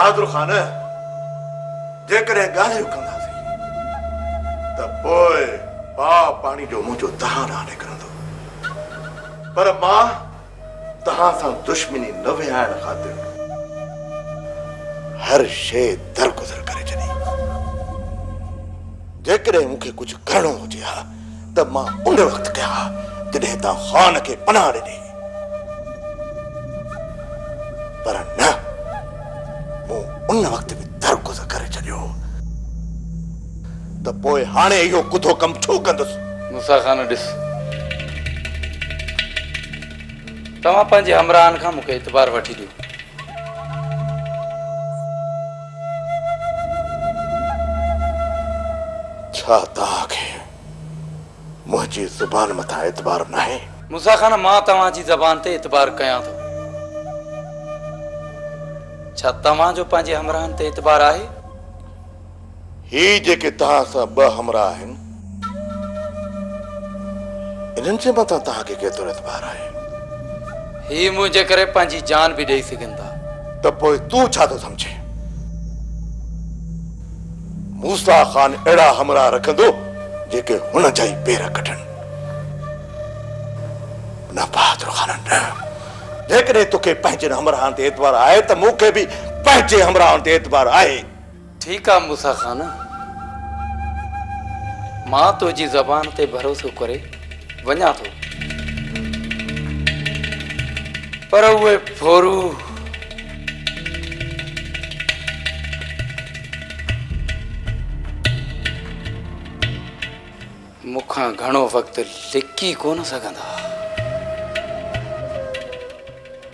बहादुर खान जेकॾहिं ॻाल्हियूं कंदासीं त पोइ भाउ पाणी जो मुंहिंजो तव्हां ॾांहुं निकिरंदो। पर मां तव्हां सां दुश्मनी न विहाइण ख़ातिर हर शइ दरगुज़र करे छॾी। जेकॾहिं मूंखे कुझु करणो हुजे हा त मां उन वक़्तु कया जॾहिं तव्हां ख़ान खे पनाह ॾिनी। पर न, मूं उन वक़्तु बि दरगुज़र करे छॾियो त पोइ हाणे इहो कुधो कमु छो कंदुसि? मूसा खान ॾिस, तव्हां पंहिंजे हमराहनि खां मूंखे एतबार वठी ॾियो। छा तव्हांखे मुंहिंजी ज़ुबान मथां एतबार न आहे? मूसा खान, मां तव्हांजी ज़बान ते एतबार कयां थो। छा तव्हांजो पंहिंजे हमराहनि ते एतबार आहे? ही जेके तव्हां सां ॿ हमराह आहिनि, इन्हनि जे मथां तव्हांखे केतिरो एतबार आहे? ही मुंहिंजे करे पंहिंजी जान बि ॾेई सघनि था। त पोइ तूं छा थो सम्झे? मूसा खान अहिड़ा हमराह रखंदो जेके हुन जा ई पेर कटनि? न बहादुर खान, न। जेकॾहिं तोखे पंहिंजे हमराहनि ते एतबार आहे त मूंखे बि पंहिंजे हमराहनि ते एतबार आहे। ठीकु आहे मूसा खान, मां तुंहिंजी ज़बान ते भरोसो करे वञा थो, पर उहे फोरू मूंखां घणो वक़्तु लिकी कोन सघंदा।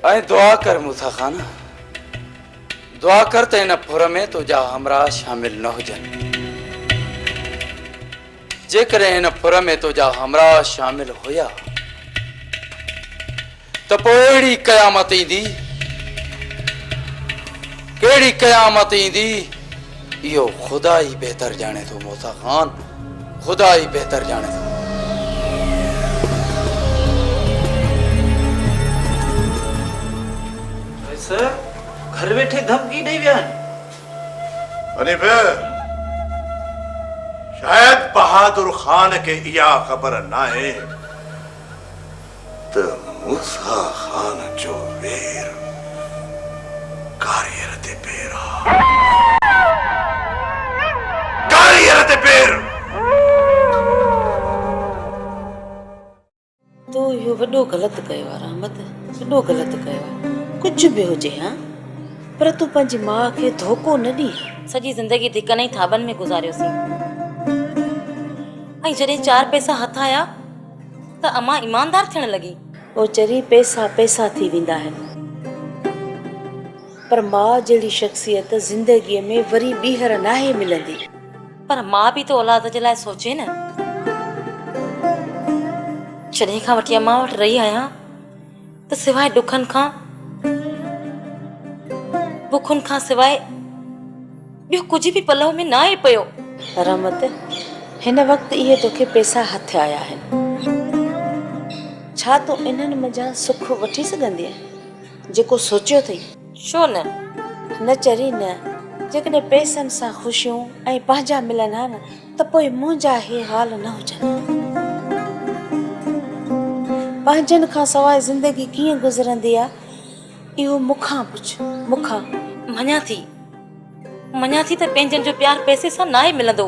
ऐं दुआ कर मूसा खान, दुआ कर त हिन फुर में तुंहिंजा हमराह शामिल न हुजनि। जेकॾहिं हिन फुर में तुंहिंजा हमराह शामिल हुया त पोइ अहिड़ी क़यामत ईंदी, कहिड़ी क़यामत ईंदी, इहो ख़ुदा ई बहितर ॼाणे थो मूसा खान, ख़ुदा ई बहितर ॼाणे थो। घर वेठे धमकी ॾेई विया आहिनि। हनीफ़, शायद बहादुर खान के इहा ख़बर न आहे त मूसा खान जो वेर कारीअर ते पेर आहे। कारीअर ते पेर। तो इहो वॾो ग़लति कयो आहे रहमत, वॾो ग़लति कयो आहे। कुझु बि हुजे हा, पर तूं पंहिंजी माउ खे धोखो न ॾी। सॼी ज़िंदगी धिकनि ई थाबनि में गुज़ारियोसीं, ऐं जॾहिं 4 पैसा हथ आया त अम्मा ईमानदार थियण लॻी। ओचरी पैसा पैसा थी वेंदा आहिनि, पर माउ जहिड़ी शख़्सियत ज़िंदगीअ में वरी ॿीहर नाहे मिलंदी। पर माउ बि त औलाद जे लाइ सोचे न। जॾहिं खां वठी अम्मा वटि रही आहियां त सवाइ ॾुखनि खां बुखुनि खां सवाइ ॿियो कुझु बि पलव में न आहे पियो। रहमत, हिन वक़्तु इहे तोखे पैसा हथ आया आहिनि, छा तूं इन्हनि मंझां सुख वठी सघंदी आहे जेको सोचियो अथई? छो न? न चरी न। जेकॾहिं पैसनि सां ख़ुशियूं ऐं पंहिंजा मिलनि हा न त पोइ मुंहिंजा इहे हाल न हुजनि। पंहिंजनि खां सवाइ ज़िंदगी कीअं गुज़रंदी आहे इहो मूंखां पुछ, मूंखां। मञा थी त पंहिंजनि जो प्यार पैसे सां नाहे मिलंदो,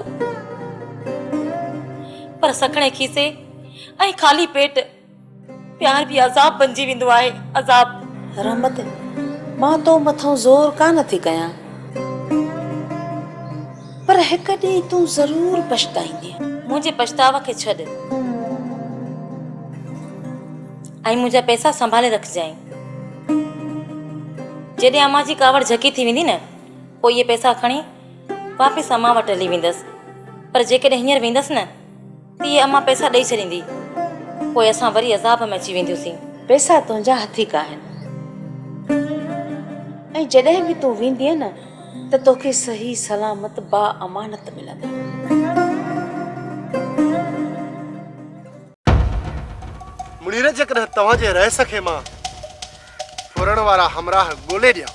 पर सखणे खीसे ऐं ख़ाली पेट प्यार बि अज़ाब बणिजी वेंदो आहे, अज़ाब। रहमत, मां तो मथां ज़ोर कान थी कयां, पर हिकु ॾींहुं तूं ज़रूर पछताईंदी। मुंहिंजे पछतावा खे छॾ ऐं मुंहिंजा पैसा संभाले रखजांइ। जॾहिं अम्मा जी कावड़ झकी थी वेंदी न, पोइ इहे पैसा खणी वापसि अम्मा वटि हली वेंदसि। पर जेकॾहिं हींअर वेंदसि न त इहे अम्मा पैसा ॾेई छॾींदी, पोइ असां वरी अज़ाब में अची वेंदियूंसीं। पैसा तुंहिंजा हथी का आहिनि, ऐं जॾहिं बि तूं वेंदीअ न त तोखे सही सलामत बा अमानत मिलंदा। मुड़ीर, जेकॾहिं तव्हांजे रहिस खे मां फुरण वारा हमराह ॻोल्हे ॾियां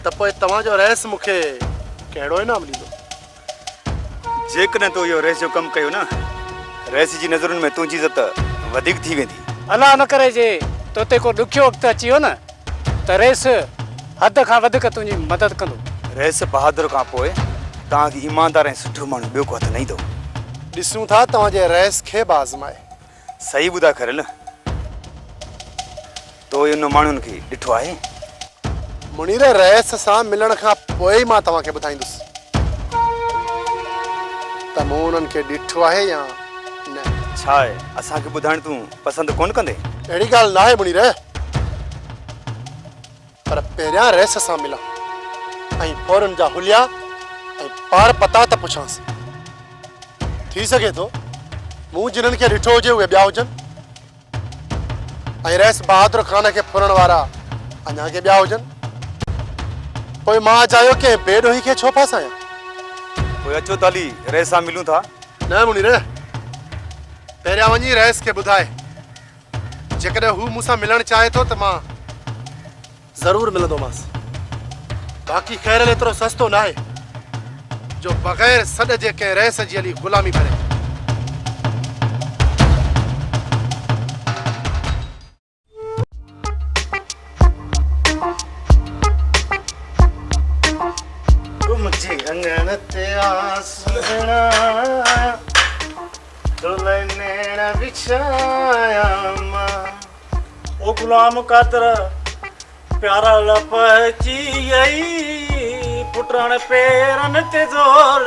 त पोइ तव्हांजो रहिस मूंखे कहिड़ो इनाम ॾींदो? जेकॾहिं तूं इहो रेस जो कमु कयो न, रेस जी नज़रुनि में तुंहिंजी इज़त वधीक थी वेंदी। अलाह न करे जे तोते को ॾुखियो वक़्तु अची वियो न त रेस हद खां वधीक तुंहिंजी मदद कंदो। रेस बहादुर खां पोइ तव्हांखे ईमानदार ऐं सुठो माण्हू ॿियो को हथ न ईंदो। ॾिसूं था तव्हांजे रहिस खे बि आज़माए। सही ॿुधाए खरियल, तो इन माण्हुनि खे ॾिठो आहे? मुनीर, रहिस सां मिलण खां पोइ ई मां तव्हांखे ॿुधाईंदुसि त मूं उन्हनि खे ॾिठो आहे या न। छा आहे, असांखे ॿुधाइण तूं पसंदि कोन कंदे? अहिड़ी ॻाल्हि न आहे मुनीर, पर पहिरियां रहिस सां मिलां ऐं फौरन जा हुलिया ऐं पार पता त पुछांसि। थी सघे थो मूं जिन्हनि खे ॾिठो हुजे उहे ॿिया हुजनि ऐं रहिस बहादुर ख़ान खे फुरण वारा अञा के ॿिया हुजनि। पोइ मां चाहियो कि बेॾोही खे छो फासायां? पोइ अचो त हली रेस सां मिलूं था। न मुनीर, पहिरियां वञी रहिस खे ॿुधाए, जेकॾहिं हू मूंसां मिलणु चाहे थो त मां ज़रूरु मिलंदोमांसि। बाक़ी ख़ैर एतिरो सस्तो न आहे जो बग़ैर सॾ जे कंहिं रहिस जी हली ग़ुलामी करे। मुझे अंगण ते आसना दुल्हन बिछाया मां ओ गुलाम कातर प्यारा लपची आई पुटण पेरन ते जोर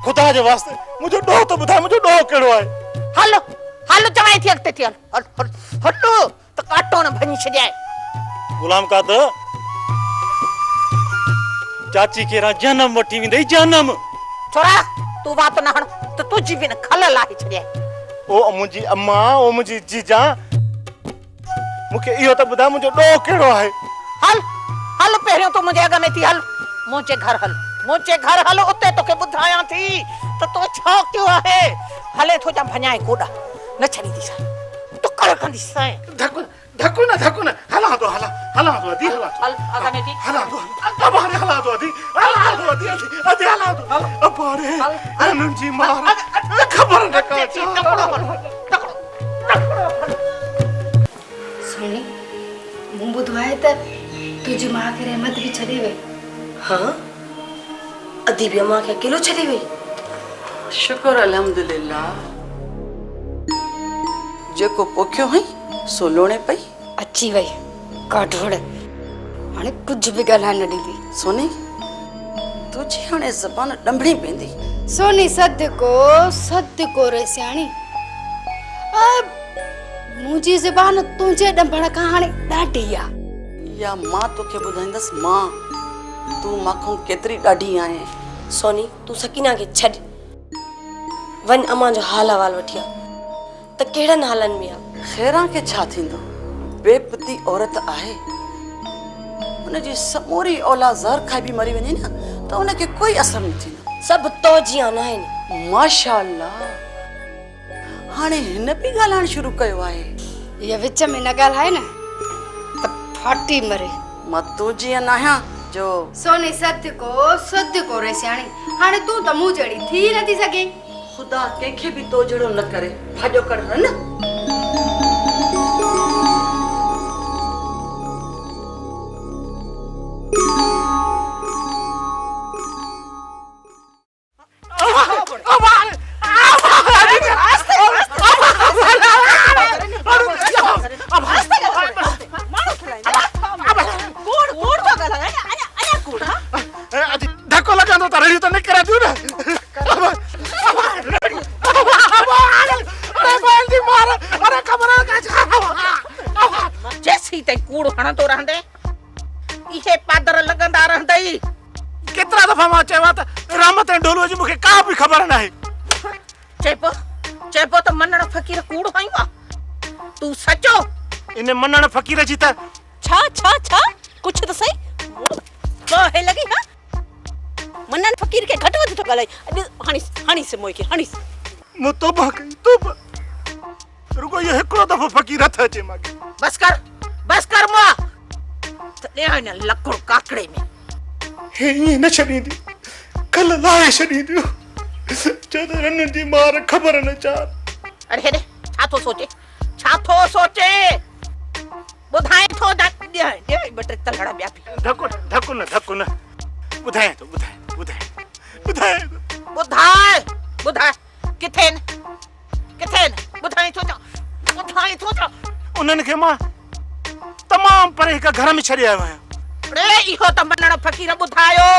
खुदा जे वास्ते मुझे डो तो बुधाए, मुझे डो केड़ो है? हलो हलो चवाई थी अॻिते थी हल हल हलो त काटो न भञी छॾियाए। गुलाम कादर चाची केरा जन्म वठी वेंदई, जन्म। छोरा तू बात न हण त तुझी बि न खल लाही छॾियाए। ओ मुंहिंजी अम्मा, ओ मुंहिंजी जीजा, मूंखे इहो त ॿुधाए मुंहिंजो डो कहिड़ो आहे? हल हल पहिरियों तूं मुंहिंजे अॻ में थी हल, मुंहिंजे घर हल, मुंहिंजे घर हल, उते तोखे ॿुधायां थी त तो छा कयो आहे। हले थो जा भञाए गोॾा न छॾींदी साईं, टुकड़ कंदी साईं। धकु न हला तो अधी हला तो हल अॻ में थी हला तो अबारे हला तो अधी हला तो अबारे इन्हनि जी मार ख़बर न का सुनी, मूं ॿुधो आहे त तुंहिंजी मां खे रहमत बि छॾे वई। हाँ, अदी बि अम्मा खे अकेलो छॾे वई। शुक्र अल्हम्दुलिल्लाह, जेको पोखियो हुई सो लोणे पई। अची वई काठोड़, हाणे कुझु बि ॻाल्हाइण न ॾींदी। सोनी, तुझी हाणे ज़बान ॾंभणी पवंदी। सोनी सद को रे सियाणी, मुंहिंजी ज़बान तुंहिंजे ॾंभण खां हाणे ॾाढी आहे। या मां तोखे ॿुधाईंदसि, मां तूं माखों केतिरी ॾाढी आहे। सोनी, तू सकीना खे छॾ, वन अम्मा जो हाल अहवाल वठी आ त कहिड़नि हालनि में आहे। ख़ैरां खे छा थींदो, बेपती औरत आहे, उनजी समूरी औलाद ज़हर खाई बि मरी वञे न त उनखे कोई असर न थींदो। सभु तो जीअं न आहिनि। माशाअल्लाह, हाणे हिन बि ॻाल्हाइण शुरू कयो आहे। इहा विच में न ॻाल्हाए न त फाटी मरे। मां तूं जीअं न आहियां जो। सोनी सद को रे सियाणी, हाणे तूं त मूं जहिड़ी थी नथी सघे। खुदा कंहिंखे बि तो जहिड़ो न करे, भाॼो कर न। धक्को लॻंदो त रड़ी त निकिरे थियूं न। जेसी ताईं कूड़ हणंदो रहंदे इहे पादर लॻंदा रहंदई। केतिरा दफ़ा मां चयो त रहमत ऐं ढोलूअ जी मूंखे का बि ख़बर न आहे। चइबो त मन्नण फ़कीर कूड़ हयूं आहे। तू सचो इन मन्नण फ़कीर जी त छा कुछ त सही मोहे लगी। हां मनन फ़कीर के घट वध तो गलाई हणीस मोई के हणीस मु तोबा कई तोबा रुको ये हिकड़ो दफो फ़कीर हथ अचे माके बस कर मुआ तने न लकड़ काकड़े में हे ये न छडींदी कल लाए छडींदी चदरन दी मार खबर न चार अरे हेरे छा थो सोचे बुधाए थो दे बटे तलड़ा ब्यापी ढको न बुधाए बुधाए किथे बुधाए थो जा उन्हन के मां तमाम परे का घर में छड़े आयो आहियां रे इहो त मनण फ़कीर बुधायो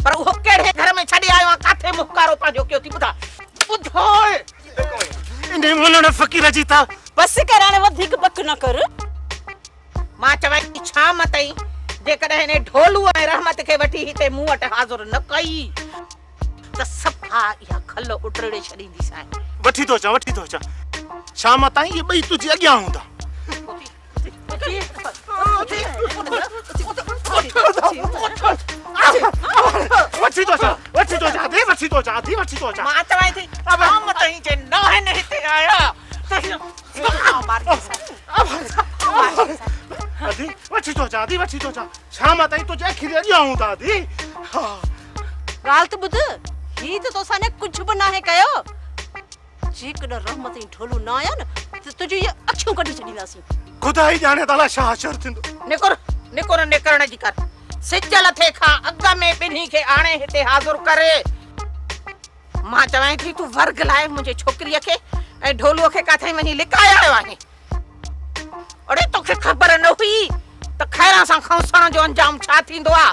पर वो केड़े घर में छड़े आयो काथे मुकारो पाजो क्यों थी बुधाए इने मनण फ़कीर जी ता बस कराने वधिक बक न कर मां चवे छा मतई जे कदे ने ढोलू ऐं रहमत के वठी हिते मूं वट हाज़िर न कई त सफा या खल उटड़े छडींदी सां वठी तो चा शाम ताईं ये बई तुझे अग्यां हुंदा वठी तो चा मां चवे थी शाम ताईं जे न है ने हिते आया त आधी वठी तो चा शाम ताईं तुझे अखिर अग्यां हुंदा आधी गाल तो बुध ही तो तोसाने कुछ भी ना है कयो जेकॾहिं रहमत ई ढोलू न आया न त तुझी ये अखियूं कढी छडींदासीं खुदा ही जाने ताला छा असर थींदो निकरण जी कर सिजल थे खां अग में बिन्ही के आणे हिते हाज़िर करे मां चवां थी तू वर्ग लाए मुझे छोकरीअ खे ऐं ढोलूअ खे काथे वञी लिकाए आयो आहे अरे तोखे खबर न हुई त खैरा सां खौसण जो अंजाम छा थींदो आ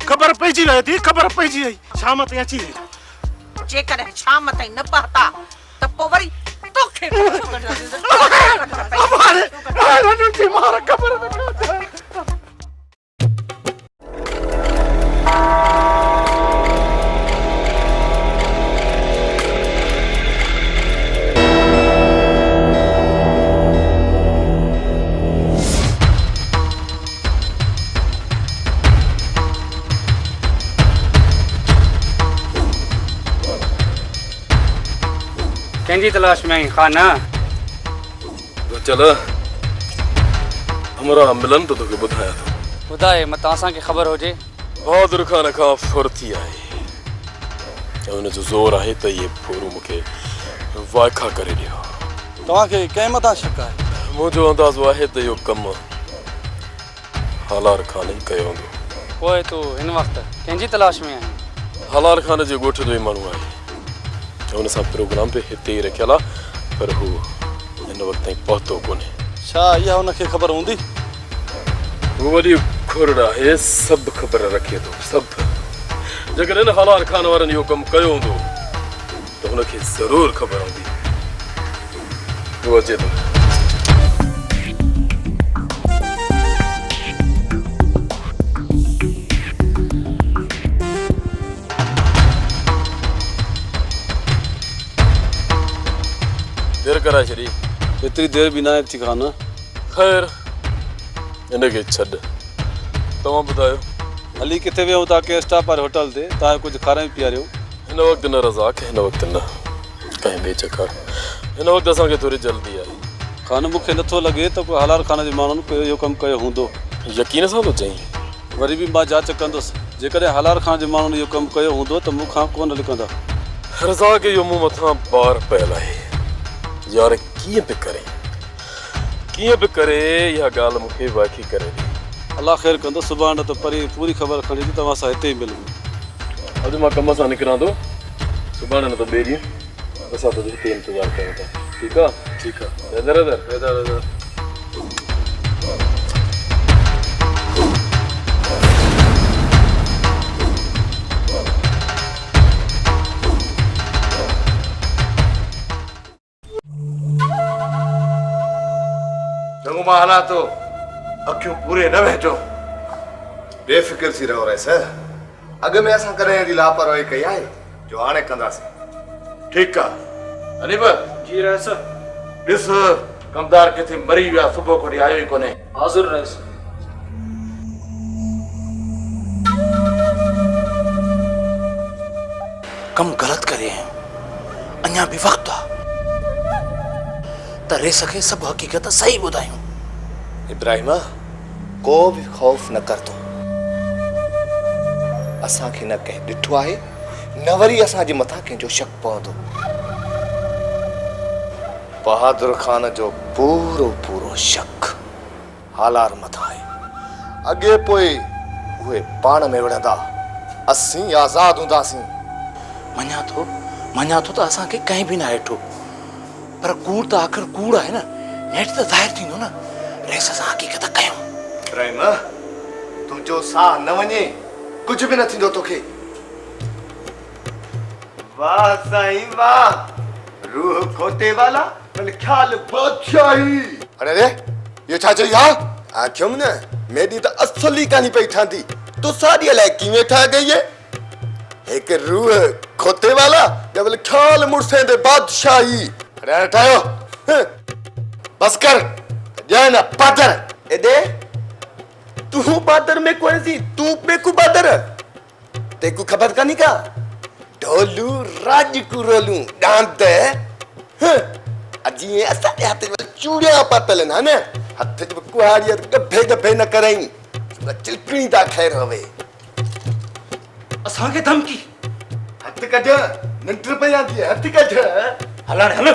खबर पइजी वई शाम ताईं अची वेंदो जेकॾहिं शाम ताईं न पहुता त पोइ वरी तोखे कंहिंजी तलाश में आई खाना चल हमरा मिलन तो तोखे ॿुधाया थो ॿुधाए मत असांखे ख़बर हुजे बहादुर खान खां फुर्ती आहे हुन जो ज़ोर आहे त इहे फोरू मूंखे वाइखा करे ॾियो तव्हांखे कंहिं मथां शक आहे मुंहिंजो अंदाज़ो आहे त इहो कमु हलार खान ई कयो हूंदो पोइ तूं हिन वक़्तु कंहिंजी तलाश में आहीं हलार खान जे ॻोठ जो ई माण्हू आहे हुन सां प्रोग्राम पे हिते ई रखियल आहे पर हू हिन वक़्तु ताईं पहुतो कोन्हे छा इहा हुनखे ख़बर हूंदी हू वॾी खुरड़ आहे सभु ख़बर रखे थो सभु जेकॾहिं हलार खान वारनि इहो कमु कयो हूंदो त हुनखे ज़रूरु ख़बर हूंदी हू अचे थो देर कराए छॾी एतिरी देर बि न आहे थी कान ख़ैर हिनखे छॾ तव्हां ॿुधायो हली किथे वियो तव्हां कंहिं स्टाफ वारे होटल ते तव्हां कुझु खारायो पीआरियो हिन वक़्तु न रज़ाक हिन वक़्तु न कंहिं ॿिए चकर हिन वक़्तु असांखे थोरी जल्दी आहे खान मूंखे नथो लॻे त को हलार खान जे माण्हुनि कोई इहो कमु कयो हूंदो यकीन सां थो चईं वरी बि मां जांच कंदुसि जेकॾहिं हलार खान जे माण्हुनि इहो कमु कयो हूंदो त मूंखां कोन लिकंदा रज़ाक इहो मूं मथां बार पयल आहे यार कीअं बि करे इहा ॻाल्हि मूंखे वाक़ई करे ॾे अलाह ख़ैर कंदो सुभाणे त परी पूरी ख़बर खणी ॾी तव्हां सां हिते ई मिलूं अॼु मां कम सां निकिरां थो सुभाणे न त ॿिए ॾींहुं असां तुंहिंजो हिते इंतज़ारु कयूं था ठीकु आहे हैदर चङो मां हलां थो अखियूं पूरे न वेठो बेफ़िक्र थी रहो रहे सर अॻ में असां कॾहिं अहिड़ी लापरवाही कई आहे जो हाणे कंदासीं ठीकु आहे अनीब जी रहिस ॾिस कमदार किथे मरी विया सुबुह खां आयो ई कोन्हे हाज़िर रहिस कम गलत करे हैं अञा भी वक्त आ त रेस खे सब हकीकत सही ॿुधायूं। इब्राहिमा को भी खौफ न कर तूं। असांखे न कंहिं ॾिठो आहे न वरी असांजे मथां कंहिंजो शक पवंदो। बहादुर खान जो पूरो पूरो शक हालार मथां आहे। अॻे पोइ उहे पाण में विढ़ंदा, असीं आज़ाद हूंदासीं। मञा थो त असांखे कंहिं बि न ॾिठो, पर कूड़ त आख़िर कूड़ आहे न, नेठ त ज़ाहिर थींदो न। रेस सां हक़ीक़त कयूं। इब्राहिमा तुंहिंजो साह न वञे कुछ भी न थींदो तोखे। वाह साईं वाह, रूह खोटे वाला भले ख्याल बादशाही। अरे रे ये छा चई हा? आखियुम न मेरी त असली कहानी पई ठहंदी, तो सारी अलाए किवें ठह गई है। एक रूह खोटे वाला या भले ख्याल मुड़से दे बादशाही। अरे ठायो बस कर जाए ना पादर एदे तू बादर में कोई सी तू पे को बादर तेको खबर का नहीं का ढोलू राज को रोलू डांत अजी ऐसा हाथ में चूड़िया पातल ना ने हाथ में कुहाड़िया गभे गभे न करई चिलकणी दा खैर होवे। असांखे धमकी हथ कढ नंटर पे आंदी हथ कढ हलाणे हल।